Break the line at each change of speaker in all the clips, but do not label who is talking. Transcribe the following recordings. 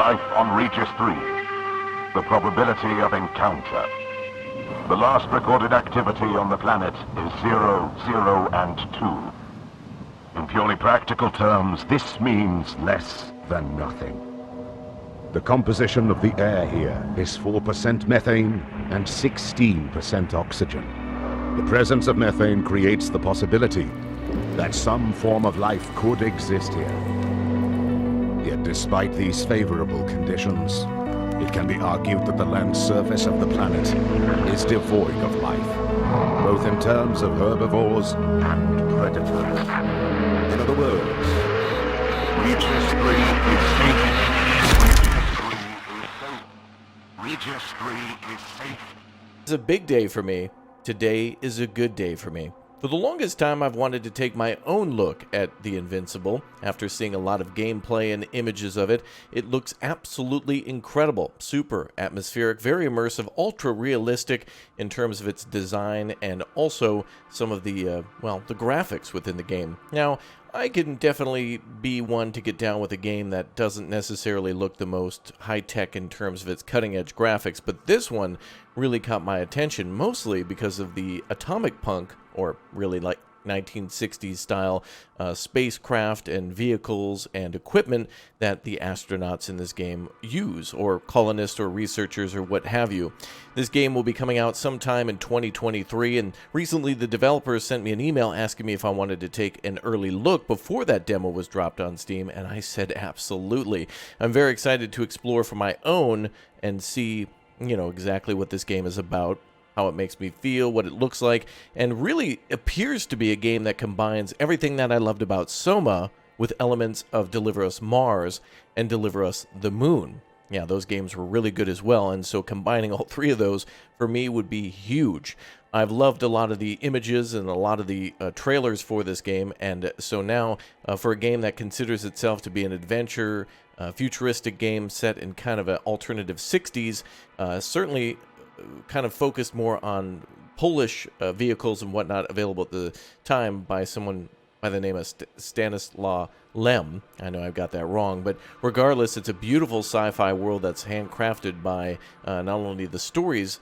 life on Regis 3. The probability of encounter. The last recorded activity on the planet is 0, 0, and 2. In purely practical terms, this means less than nothing. The composition of the air here is 4% methane and 16% oxygen. The presence of methane creates the possibility that some form of life could exist here. Yet despite these favorable conditions, it can be argued that the land surface of the planet is devoid of life, both in terms of herbivores and predators. In other words, Regis 3 is safe. Regis 3 is safe.
It's a big day for me. Today is a good day for me. For the longest time, I've wanted to take my own look at The Invincible. After seeing a lot of gameplay and images of it, it looks absolutely incredible. Super atmospheric, very immersive, ultra realistic in terms of its design and also some of the, the graphics within the game. Now, I can definitely be one to get down with a game that doesn't necessarily look the most high-tech in terms of its cutting-edge graphics, but this one really caught my attention, mostly because of the atomic punk, or really like 1960s style spacecraft and vehicles and equipment that the astronauts in this game use, or colonists or researchers or what have you. This game will be coming out sometime in 2023, and recently the developers sent me an email asking me if I wanted to take an early look before that demo was dropped on Steam, and I said absolutely. I'm very excited to explore for my own and see, exactly what this game is about, how it makes me feel, what it looks like, and really appears to be a game that combines everything that I loved about Soma with elements of Deliver Us Mars and Deliver Us the Moon. Yeah, those games were really good as well, and so combining all three of those for me would be huge. I've loved a lot of the images and a lot of the trailers for this game, and so now for a game that considers itself to be an adventure, futuristic game set in kind of an alternative 60s, certainly kind of focused more on Polish vehicles and whatnot available at the time by someone by the name of Stanislaw Lem. I know I've got that wrong, but regardless, it's a beautiful sci-fi world that's handcrafted by not only the stories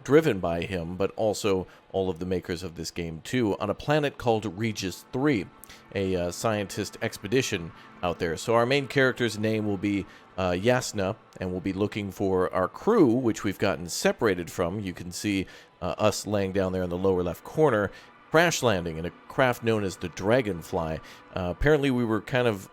driven by him, but also all of the makers of this game too, on a planet called Regis 3, a scientist expedition out there. So our main character's name will be Yasna, and we'll be looking for our crew, which we've gotten separated from. You can see us laying down there in the lower left corner, crash landing in a craft known as the Dragonfly. Apparently we were kind of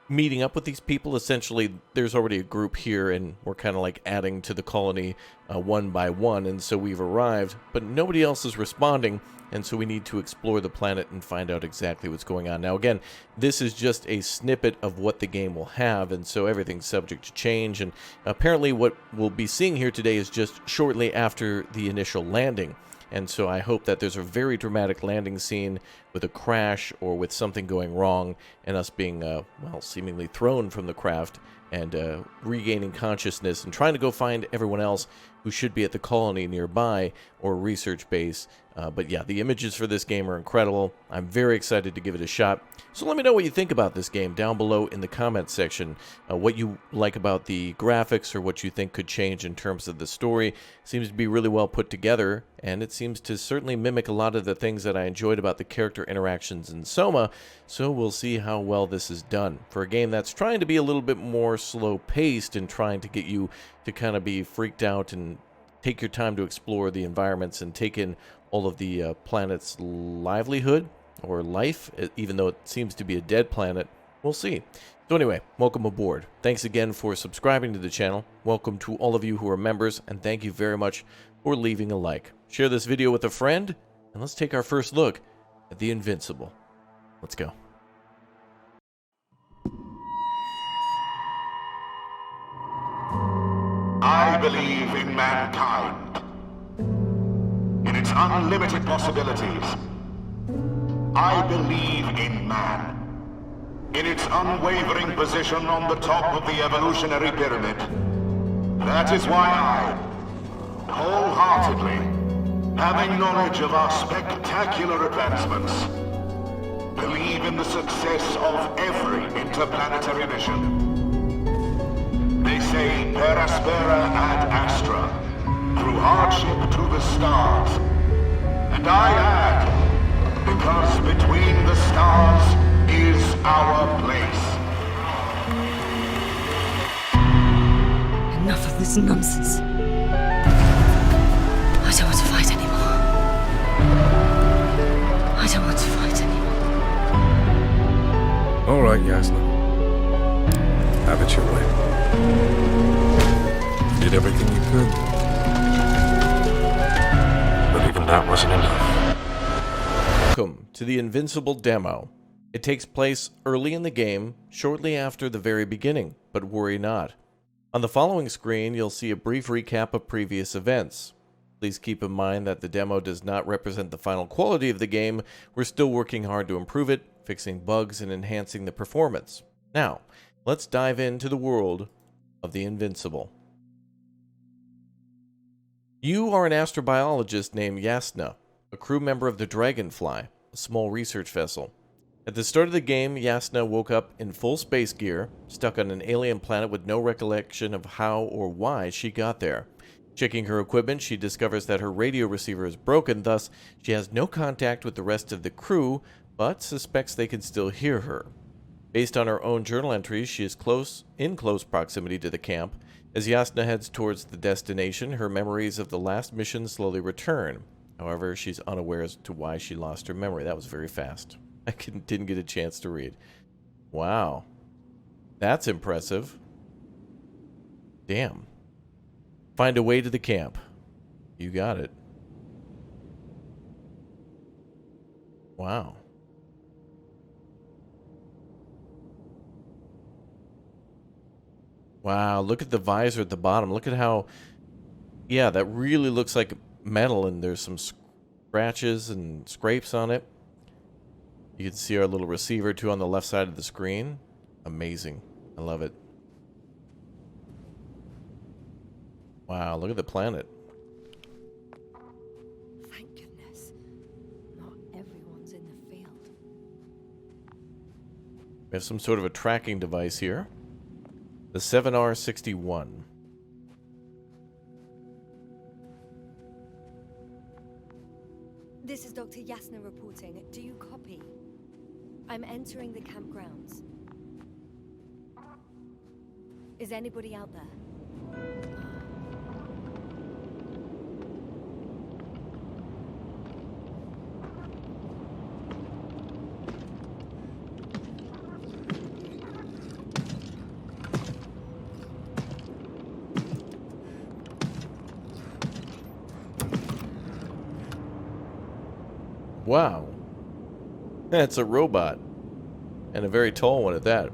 meeting up with these people. Essentially, there's already a group here, and we're kind of like adding to the colony one by one, and so we've arrived, but nobody else is responding, and so we need to explore the planet and find out exactly what's going on. Now, again, this is just a snippet of what the game will have, and so everything's subject to change, and apparently what we'll be seeing here today is just shortly after the initial landing. And so I hope that there's a very dramatic landing scene with a crash or with something going wrong and us being, seemingly thrown from the craft and regaining consciousness and trying to go find everyone else who should be at the colony nearby or research base. But yeah, the images for this game are incredible. I'm very excited to give it a shot. So let me know what you think about this game down below in the comments section. What you like about the graphics or what you think could change in terms of the story. Seems to be really well put together, and it seems to certainly mimic a lot of the things that I enjoyed about the character interactions in Soma. So we'll see how well this is done. For a game that's trying to be a little bit more slow-paced and trying to get you to kind of be freaked out and take your time to explore the environments and take in all of the planet's livelihood or life, even though it seems to be a dead planet. We'll see. So anyway, welcome aboard. Thanks again for subscribing to the channel. Welcome to all of you who are members, and thank you very much for leaving a like. Share this video with a friend, and let's take our first look at The Invincible. Let's go.
I believe in mankind, in its unlimited possibilities. I believe in man, in its unwavering position on the top of the evolutionary pyramid. That is why I, wholeheartedly, having knowledge of our spectacular advancements, believe in the success of every interplanetary mission. They say per aspera ad astra, through hardship to the stars. And I add, because between the stars is our place.
Enough of this nonsense. I don't want to fight anymore. I don't want to fight anymore.
All right, Yasna. Have it your way. You did everything you could. But even that wasn't enough.
Welcome to the Invincible demo. It takes place early in the game, shortly after the very beginning, but worry not. On the following screen, you'll see a brief recap of previous events. Please keep in mind that the demo does not represent the final quality of the game. We're still working hard to improve it, fixing bugs and enhancing the performance. Now, let's dive into the world of the Invincible. You are an astrobiologist named Yasna, a crew member of the Dragonfly, a small research vessel. At the start of the game, Yasna woke up in full space gear, stuck on an alien planet with no recollection of how or why she got there. Checking her equipment, she discovers that her radio receiver is broken, thus she has no contact with the rest of the crew, but suspects they can still hear her. Based on her own journal entries, she is in close proximity to the camp. As Yasna heads towards the destination, her memories of the last mission slowly return. However, she's unaware as to why she lost her memory. That was very fast. I didn't get a chance to read. Wow. That's impressive. Damn. Find a way to the camp. You got it. Wow. Wow, look at the visor at the bottom. Look at how... Yeah, that really looks like metal, and there's some scratches and scrapes on it. You can see our little receiver, too, on the left side of the screen. Amazing. I love it. Wow, look at the planet.
Thank goodness. Not everyone's in the field.
We have some sort of a tracking device here. The 7R61.
This is Dr. Yasna reporting. Do you copy? I'm entering the campgrounds. Is anybody out there?
Wow. That's a robot. And a very tall one at that.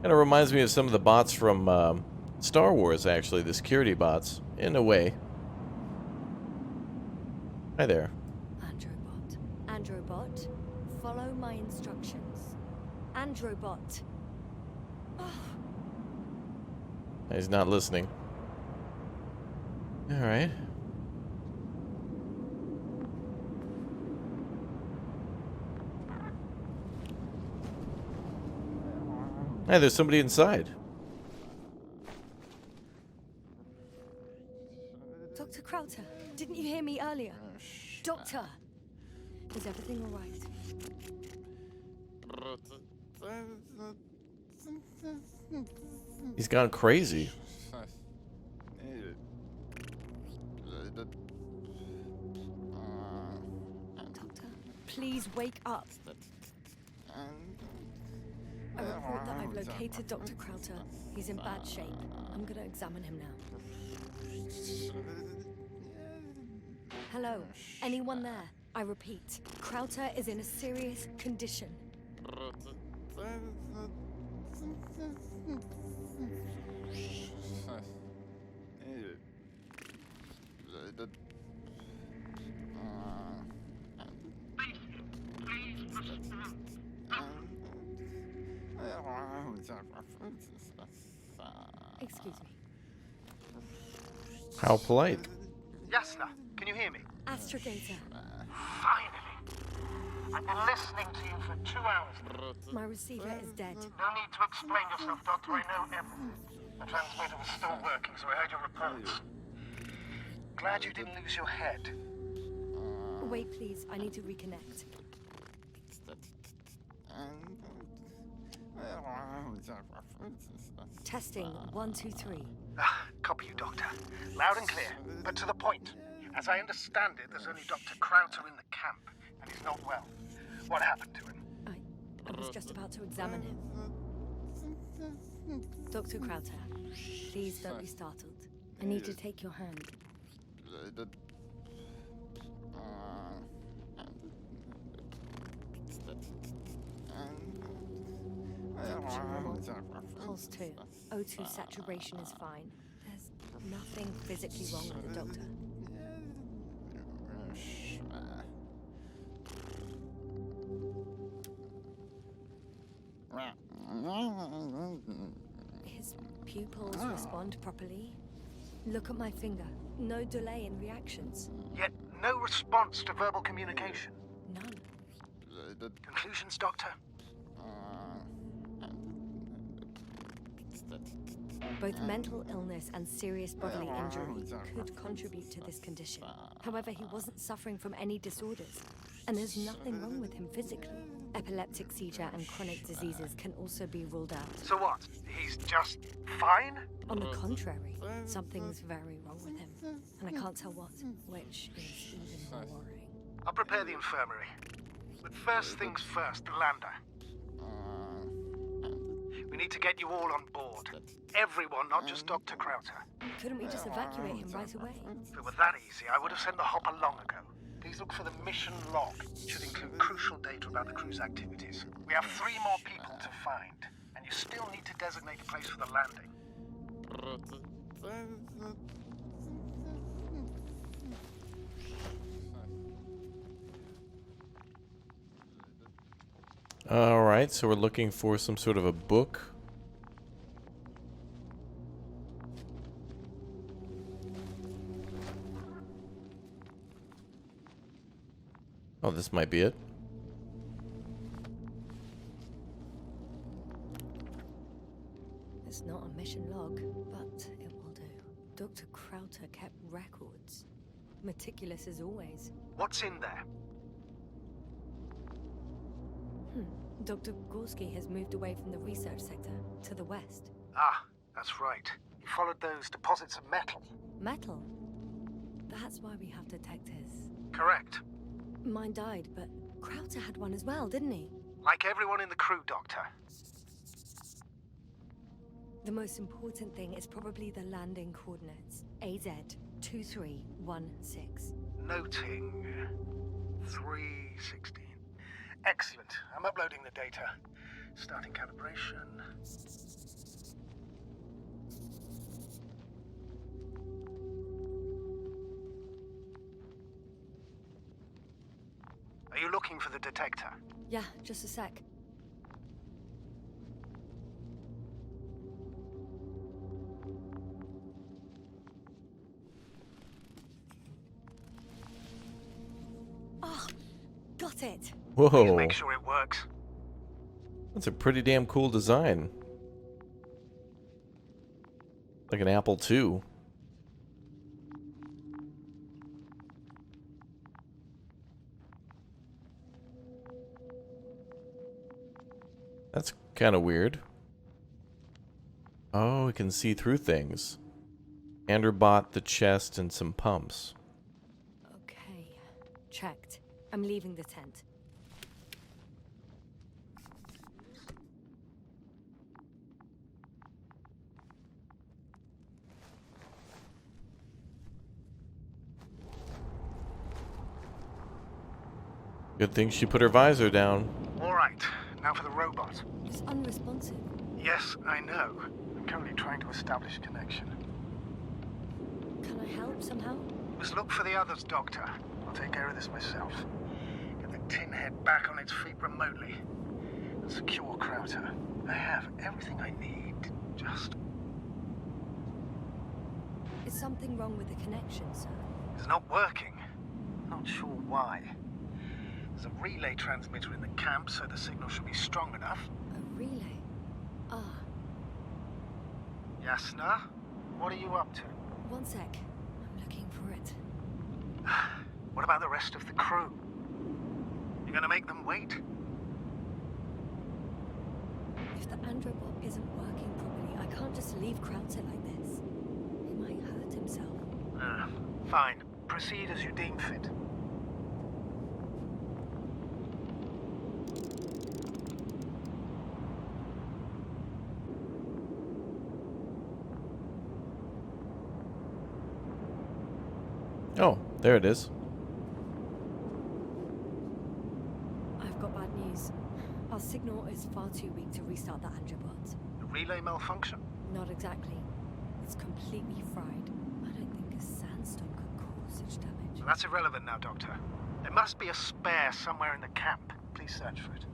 Kind of reminds me of some of the bots from Star Wars, actually. The security bots, in a way. Hi there.
Androbot. Androbot, follow my instructions. Androbot. Oh.
He's not listening. Alright. Hey, there's somebody inside.
Dr. Crowther, didn't you hear me earlier? Doctor! Is everything all right?
He's gone crazy.
Doctor, please wake up. I report that I've located Dr. Crowther. He's in bad shape. I'm gonna examine him now. Hello? Anyone there? I repeat, Crowther is in a serious condition. Excuse me.
How polite.
Yasna, can you hear me?
Astrogator.
Finally. I've been listening to you for 2 hours.
My receiver is dead.
No need to explain yourself, Doctor. I know everything. The transmitter was still working, so I heard your reports. Glad you didn't lose your head.
Wait, please. I need to reconnect. Testing 1, 2, 3.
Copy you, Doctor. Loud and clear, but to the point. As I understand it, there's only Dr. Crowther in the camp, and he's not well. What happened to him?
I was just about to examine him. Dr. Crowther, please don't be startled. I need to take your hand. Temperature level, pulse 2. O2 saturation is fine. There's nothing physically wrong with the doctor. His pupils respond properly. Look at my finger. No delay in reactions.
Yet no response to verbal communication.
None.
Conclusions, Doctor?
Both mental illness and serious bodily injury could contribute to this condition. However, he wasn't suffering from any disorders, and there's nothing wrong with him physically. Epileptic seizure and chronic diseases can also be ruled out.
So what? He's just fine?
On the contrary, something's very wrong with him, and I can't tell what, which is even more worrying.
I'll prepare the infirmary. But first things first, the lander. We need to get you all on board. Everyone, not just Dr. Crowther.
Couldn't we just evacuate him right away?
If it were that easy, I would have sent the hopper long ago. Please look for the mission log. It should include crucial data about the crew's activities. We have 3 more people to find, and you still need to designate a place for the landing.
Alright, so we're looking for some sort of a book. Oh, this might be it.
It's not a mission log, but it will do. Dr. Crowther kept records. Meticulous as always.
What's in there?
Dr. Gorski has moved away from the research sector to the west.
Ah, that's right. He followed those deposits of metal.
Metal? That's why we have detectors.
Correct.
Mine died, but Crowther had one as well, didn't he?
Like everyone in the crew, Doctor.
The most important thing is probably the landing coordinates. AZ2316.
Noting 316. Excellent. I'm uploading the data. Starting calibration. Are you looking for the detector?
Yeah, just a sec. Oh, got it.
Please
Whoa,
make sure it works.
that's a pretty damn cool design. Like an Apple II. That's kind of weird. Oh, we can see through things. Andrew bought the chest and some pumps.
Okay, checked. I'm leaving the tent.
Good thing she put her visor down.
All right, now for the robot.
It's unresponsive.
Yes, I know. I'm currently trying to establish a connection.
Can I help somehow?
Must look for the others, Doctor. I'll take care of this myself. Get the tin head back on its feet remotely. And secure Crowther. I have everything I need. Just...
Is something wrong with the connection, sir?
It's not working. Not sure why. There's a relay transmitter in the camp, so the signal should be strong enough.
A relay? Ah,
Yasna, what are you up to?
one sec. I'm looking for it.
What about the rest of the crew? You gonna make them wait?
If the androbot isn't working properly, I can't just leave Crowther like this. He might hurt himself.
Fine. Proceed as you deem fit.
Oh, there it is.
I've got bad news. Our signal is far too weak to restart the androbot.
The relay malfunction?
Not exactly. It's completely fried. I don't think a sandstorm could cause such damage.
Well, that's irrelevant now, Doctor. There must be a spare somewhere in the camp. Please search for it.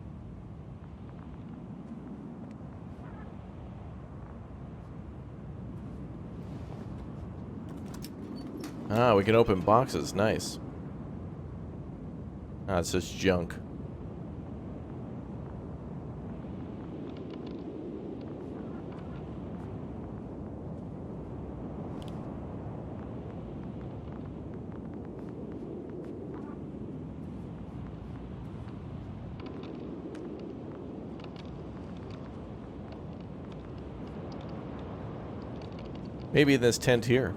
Ah, we can open boxes. Nice. Ah, it's just junk. Maybe in this tent here.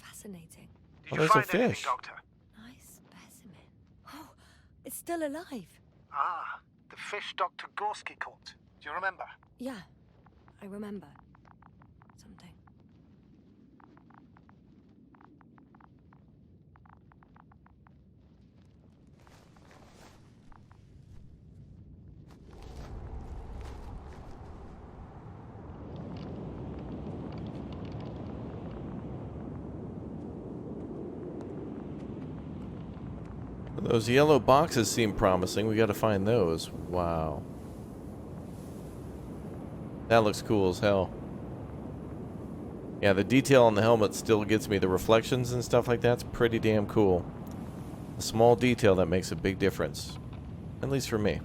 Fascinating.
Did
Oh,
you
there's a
find anything,
fish.
Doctor?
Nice specimen. Oh, it's still alive.
Ah, the fish Dr. Gorski caught. Do you remember?
Yeah, I remember. Something.
Those yellow boxes seem promising. We gotta find those. Wow. That looks cool as hell. Yeah, the detail on the helmet still gets me. The reflections and stuff like that's pretty damn cool. A small detail that makes a big difference. At least for me.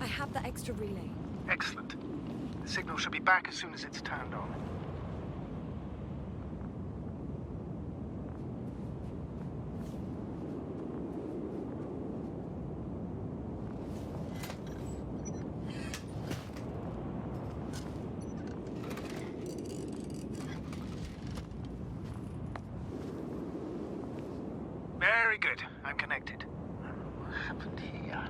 I have the extra relay.
Excellent. The signal should be back as soon as it's turned on. Very good. I'm connected. What happened here?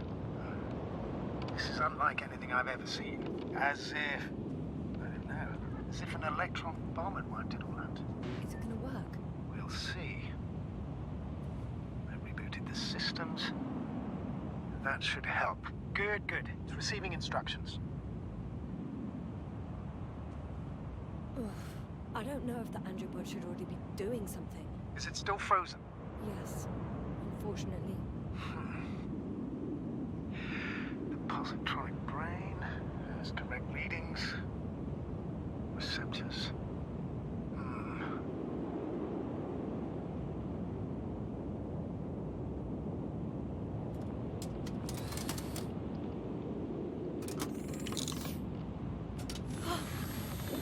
This is unlike anything I've ever seen. As if... I don't know. As if an electron bomb had wiped it all out.
Is it gonna work?
We'll see. I rebooted the systems. That should help. Good, good. It's receiving instructions.
Oof. I don't know if the androbot should already be doing something.
Is it still frozen?
Yes, unfortunately.
The positronic brain has correct readings. Receptors.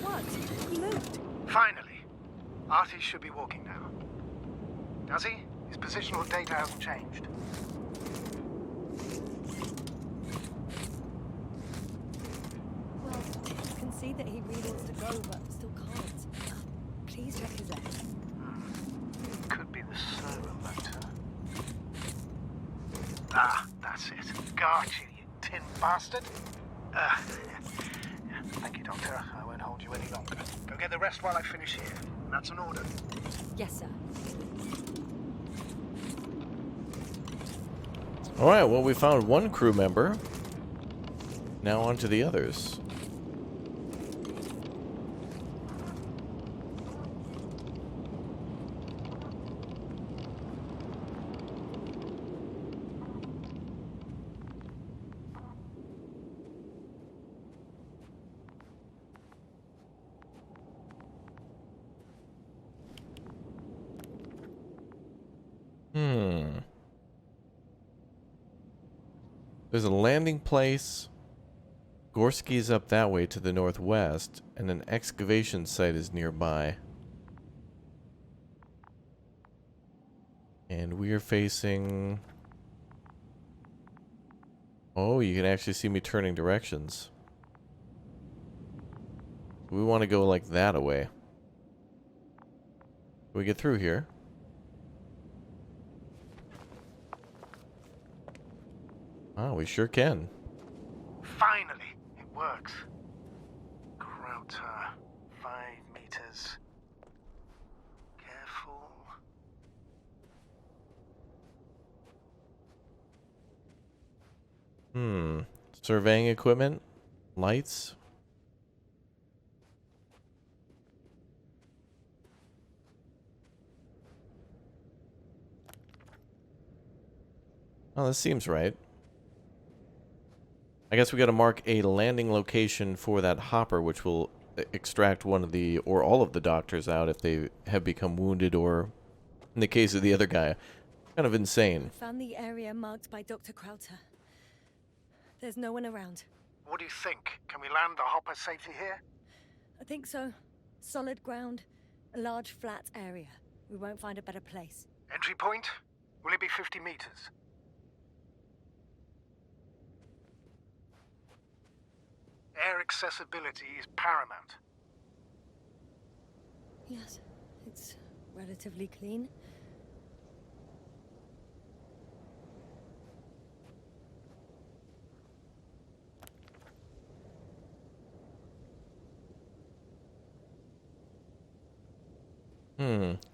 What? He moved.
Finally. Artie should be walking now. Does he? His positional data hasn't changed.
Well, you can see that he really wants to go, but still can't. Please check his legs.
It could be the servo motor. Ah, that's it. Got you tin bastard. Thank you, Doctor. I won't hold you any longer. Go get the rest while I finish here. That's an order.
Yes, sir.
Alright, well, we found one crew member. Now on to the others. There's a landing place. Gorski's up that way to the northwest, and an excavation site is nearby. And we are facing... Oh, you can actually see me turning directions. We want to go like that away. Can we get through here? Oh, we sure can.
Finally, it works. Crowther, 5 meters. Careful.
Surveying equipment? Lights? Oh, this seems right. I guess we gotta mark a landing location for that hopper, which will extract one of the, or all of the doctors out if they have become wounded, or, in the case of the other guy, kind of insane.
Found the area marked by Dr. Crowther. There's no one around.
What do you think? Can we land the hopper safely here?
I think so. Solid ground, a large flat area. We won't find a better place.
Entry point? Will it be 50 meters? Air accessibility is paramount.
Yes, it's relatively clean.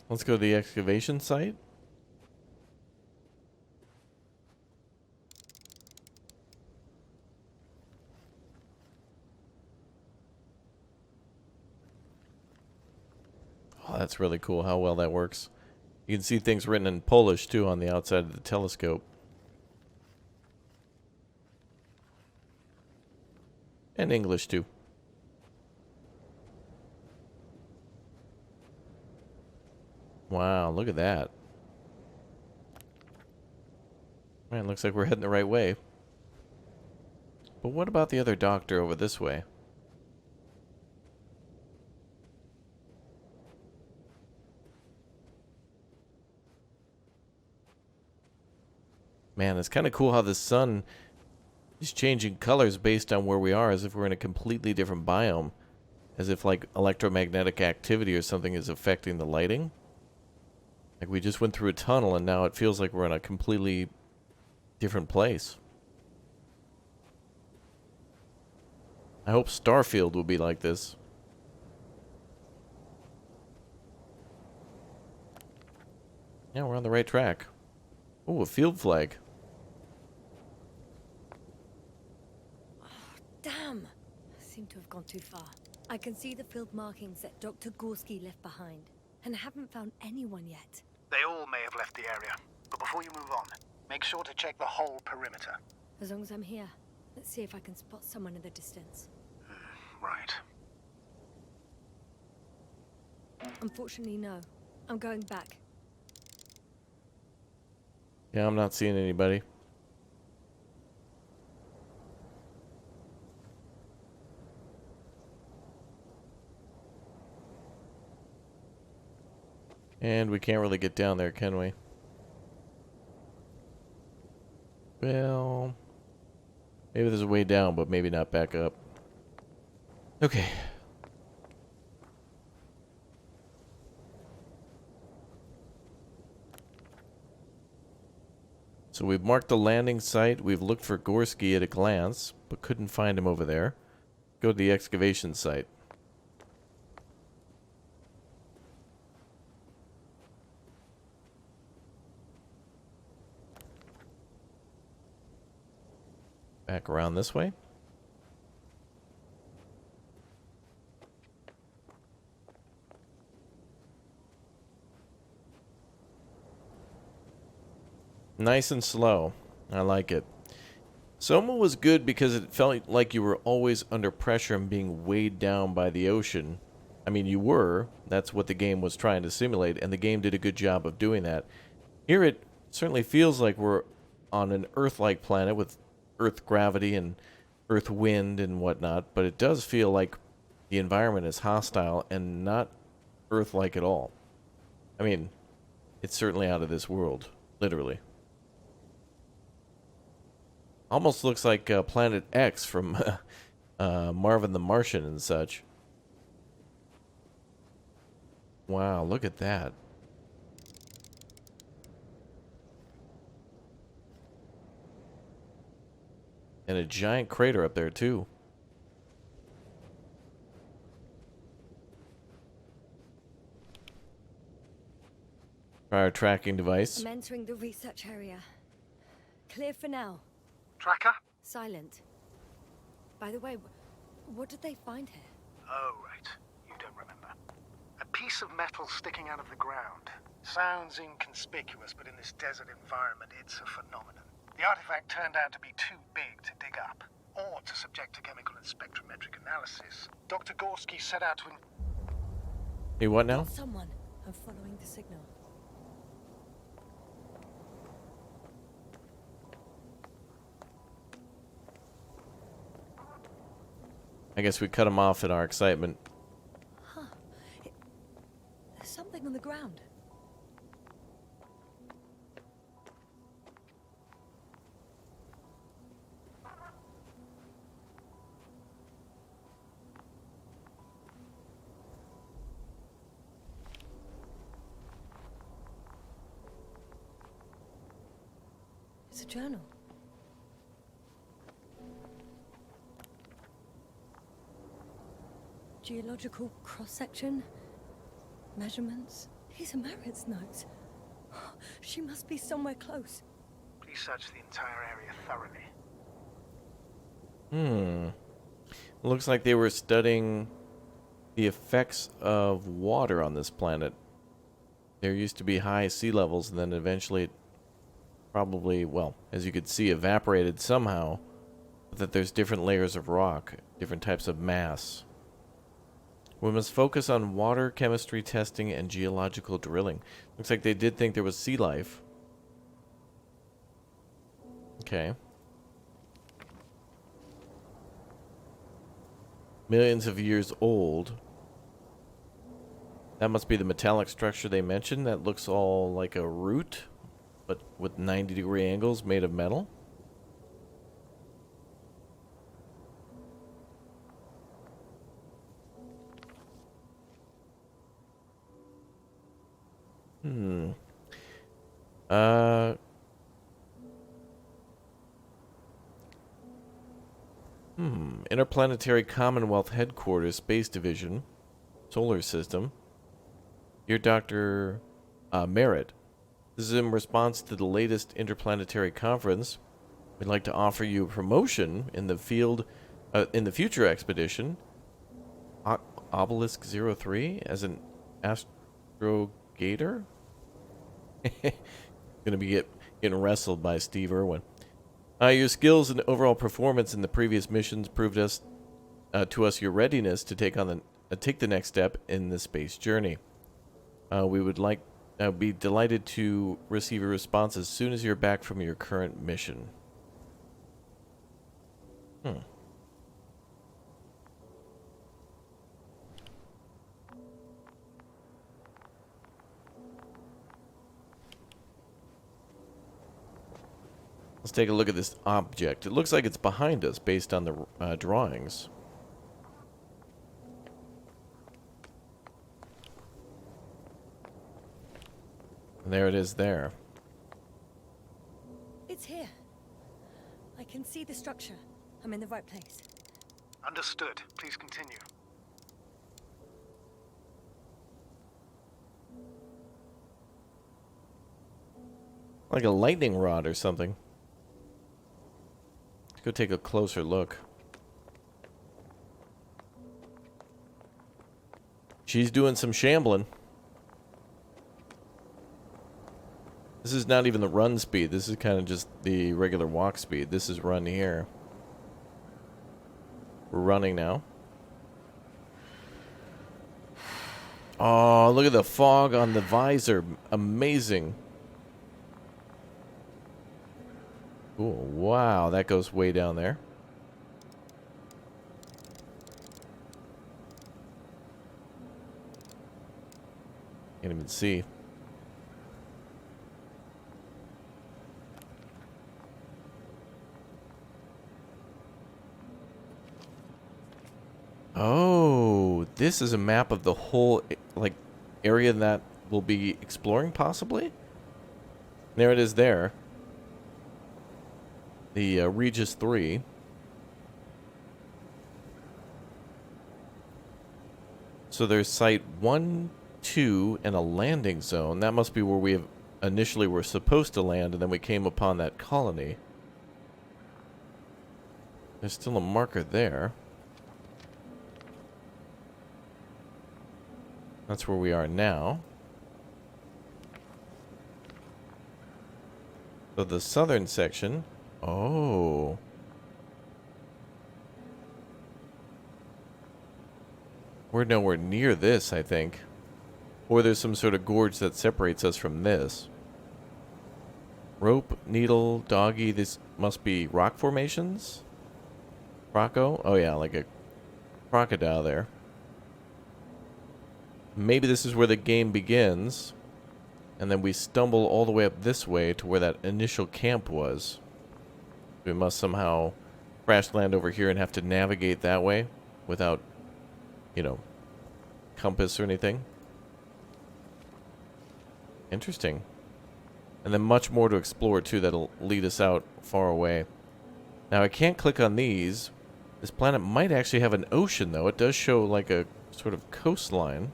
Let's go to the excavation site. Oh, that's really cool how well that works. You can see things written in Polish, too, on the outside of the telescope. And English, too. Wow, look at that. Man, looks like we're heading the right way. But what about the other doctor over this way? Man, it's kind of cool how the sun is changing colors based on where we are, as if we're in a completely different biome. As if, like, electromagnetic activity or something is affecting the lighting. Like, we just went through a tunnel and now it feels like we're in a completely different place. I hope Starfield will be like this. Yeah, we're on the right track. Oh, a field flag.
Damn! Seem to have gone too far. I can see the field markings that Dr. Gorski left behind, and I haven't found anyone yet.
They all may have left the area. But before you move on, make sure to check the whole perimeter.
As long as I'm here, let's see if I can spot someone in the distance.
Right.
Unfortunately, no. I'm going back.
Yeah, I'm not seeing anybody. And we can't really get down there, can we? Well, maybe there's a way down, but maybe not back up. Okay. So we've marked the landing site. We've looked for Gorski at a glance, but couldn't find him over there. Go to the excavation site. Back around this way. Nice and slow. I like it. Soma was good because it felt like you were always under pressure and being weighed down by the ocean. I mean, you were. That's what the game was trying to simulate, and the game did a good job of doing that. Here it certainly feels like we're on an Earth-like planet with Earth gravity and Earth wind and whatnot, but it does feel like the environment is hostile and not Earth-like at all. I mean, it's certainly out of this world, literally. Almost looks like Planet X from Marvin the Martian and such. Wow, look at that. And a giant crater up there, too. Try our tracking device.
I'm entering the research area. Clear for now.
Tracker?
Silent. By the way, what did they find here?
Oh, right. You don't remember. A piece of metal sticking out of the ground. Sounds inconspicuous, but in this desert environment, it's a phenomenon. The artifact turned out to be too big to dig up, or to subject to chemical and spectrometric analysis. Dr. Gorski set out to...
Hey, what now?
Someone. I'm following the signal.
I guess we cut him off in our excitement.
Huh. There's something on the ground. It's a journal. Geological cross-section, measurements. These are Marit's notes. She must be somewhere close.
Please search the entire area thoroughly.
Looks like they were studying the effects of water on this planet. There used to be high sea levels, and then eventually it probably, well, as you could see, evaporated somehow. But that there's different layers of rock, different types of mass. We must focus on water chemistry testing and geological drilling. Looks like they did think there was sea life. Okay. Millions of years old. That must be the metallic structure they mentioned. That looks all like a root, but with 90-degree angles made of metal. Interplanetary Commonwealth Headquarters, Space Division, Solar System. Dear Dr. Marit, this is in response to the latest interplanetary conference. We'd like to offer you a promotion in the field, in the future expedition, Obelisk 03, as an astrogator. Gonna be getting wrestled by Steve Irwin. Your skills and overall performance in the previous missions proved to us your readiness to take the next step in the space journey. We would be delighted to receive a response as soon as you're back from your current mission. Let's take a look at this object. It looks like it's behind us based on the drawings. And there it is there.
It's here. I can see the structure. I'm in the right place.
Understood. Please continue.
Like a lightning rod or something. Let's go take a closer look. She's doing some shambling. This is not even the run speed. This is kind of just the regular walk speed. This is run here. We're running now. Oh, look at the fog on the visor. Amazing. Cool. Wow, that goes way down there. Can't even see. Oh, this is a map of the whole, like, area that we'll be exploring, possibly? There it is there. The Regis 3. So there's site 1, 2, and a landing zone. That must be where we have initially were supposed to land, and then we came upon that colony. There's still a marker there. That's where we are now. So the southern section. Oh. We're nowhere near this, I think. Or there's some sort of gorge that separates us from this. Rope, needle, doggy. This must be rock formations? Croco? Oh yeah, like a crocodile there. Maybe this is where the game begins, and then we stumble all the way up this way to where that initial camp was. We must somehow crash land over here and have to navigate that way without, you know, compass or anything. Interesting. And then much more to explore, too, that'll lead us out far away. Now, I can't click on these. This planet might actually have an ocean, though. It does show, like, a sort of coastline.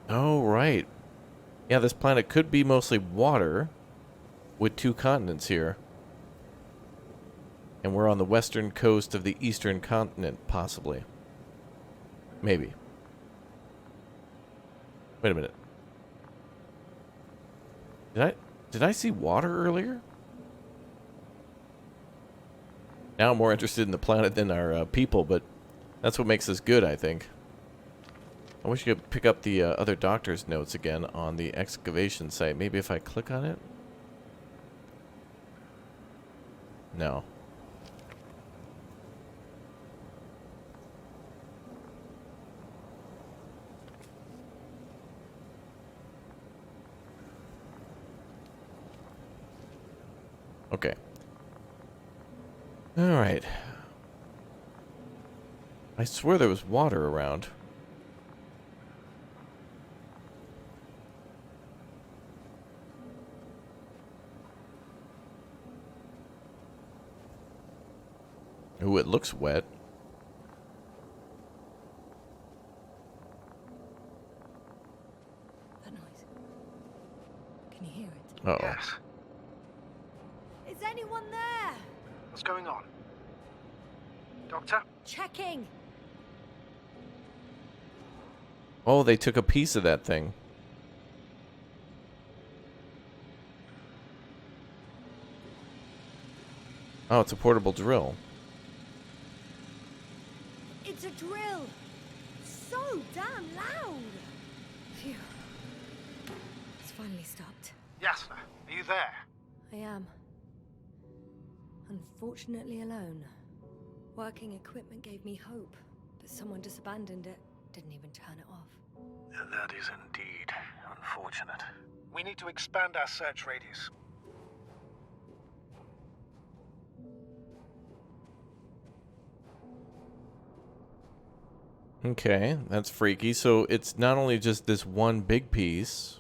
Oh, right. Yeah, this planet could be mostly water with 2 continents here. And we're on the western coast of the eastern continent, possibly. Maybe. Wait a minute. Did I see water earlier? Now I'm more interested in the planet than our people, but that's what makes this good, I think. I wish you could pick up the other doctor's notes again on the excavation site. Maybe if I click on it? No. Okay. Alright. I swear there was water around. Ooh, it looks wet.
That noise. Can you hear it?
Uh-oh.
Yes.
Is anyone there?
What's going on? Doctor?
Checking.
Oh, they took a piece of that thing. Oh, it's a portable drill.
It's a drill. So damn loud. Phew. It's finally stopped.
Yes, sir. Are you there?
I am. Unfortunately alone. Working equipment gave me hope, but someone just abandoned it. Didn't even turn it off.
That is indeed unfortunate. We need to expand our search radius.
Okay, that's freaky. So it's not only just this one big piece,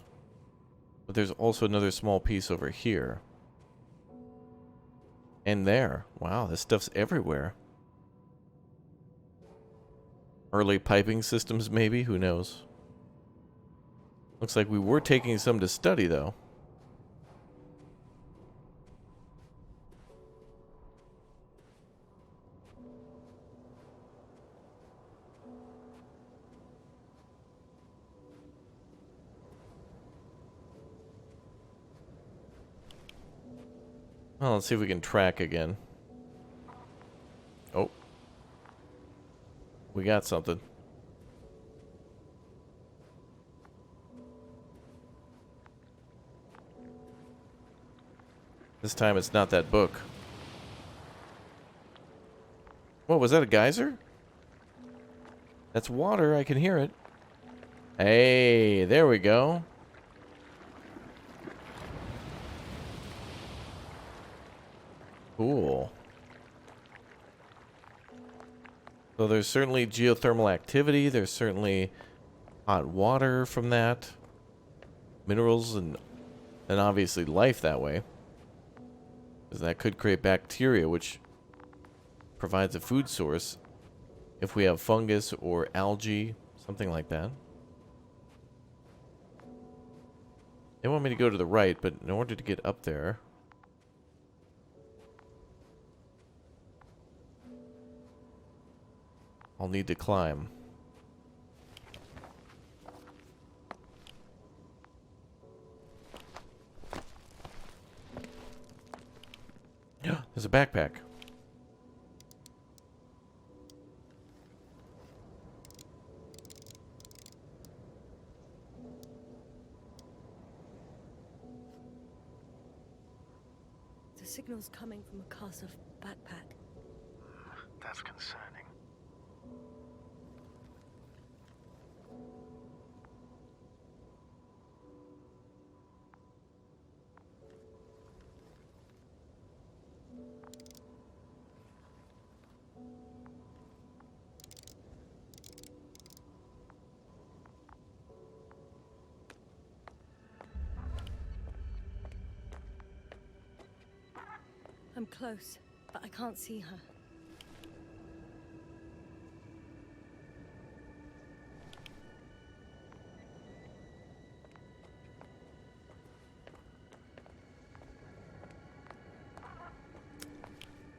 but there's also another small piece over here. And there. Wow, this stuff's everywhere. Early piping systems, maybe? Who knows? Looks like we were taking some to study, though. Well, let's see if we can track again. Oh. We got something. This time it's not that book. What, was that a geyser? That's water, I can hear it. Hey, there we go. Cool. So there's certainly geothermal activity. There's certainly hot water from that. Minerals and obviously life that way. Because that could create bacteria, which provides a food source if we have fungus or algae, something like that. They want me to go to the right, but in order to get up there, I'll need to climb. There's a backpack.
The signal's coming from a castle backpack.
That's concerning.
I'm close, but I can't see her.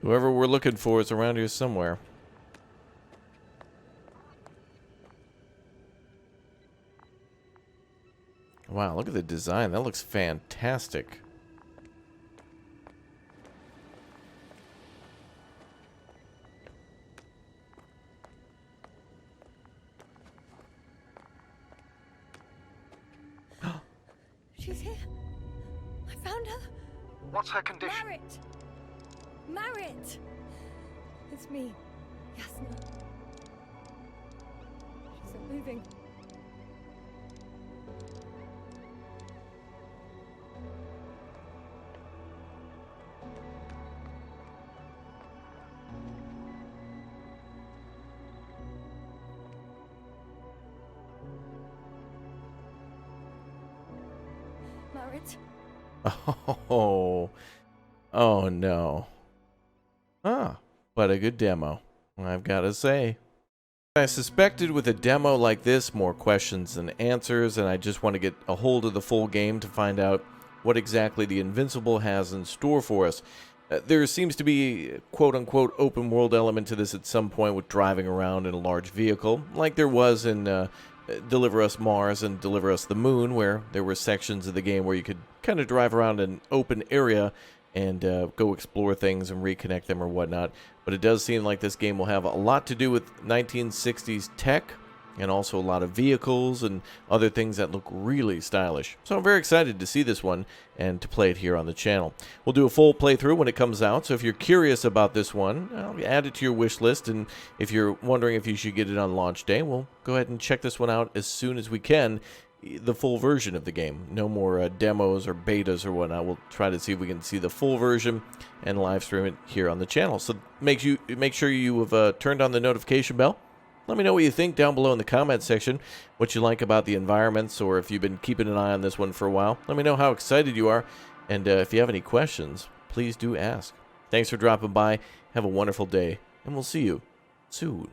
Whoever we're looking for is around here somewhere. Wow, look at the design. That looks fantastic.
She's here. I found her.
What's her condition?
Marit! Marit! It's me, Yasna. She's not moving. Marit?
Oh no. But a good demo, I've got to say. I suspected with a demo like this, more questions than answers, and I just want to get a hold of the full game to find out what exactly the Invincible has in store for us. There seems to be a quote-unquote open world element to this at some point with driving around in a large vehicle, like there was in Deliver Us Mars and Deliver Us the Moon, where there were sections of the game where you could kind of drive around an open area and go explore things and reconnect them or whatnot. But it does seem like this game will have a lot to do with 1960s tech and also a lot of vehicles and other things that look really stylish. So I'm very excited to see this one and to play it here on the channel. We'll do a full playthrough when it comes out, so if you're curious about this one, I'll add it to your wish list, and if you're wondering if you should get it on launch day, we'll go ahead and check this one out as soon as we can. The full version of the game. No more demos or betas or whatnot. We'll try to see if we can see the full version and live stream it here on the channel. So make sure you have turned on the notification bell. Let me know what you think down below in the comment section, what you like about the environments, or if you've been keeping an eye on this one for a while. Let me know how excited you are, and if you have any questions, please do ask. Thanks for dropping by. Have a wonderful day, and we'll see you soon.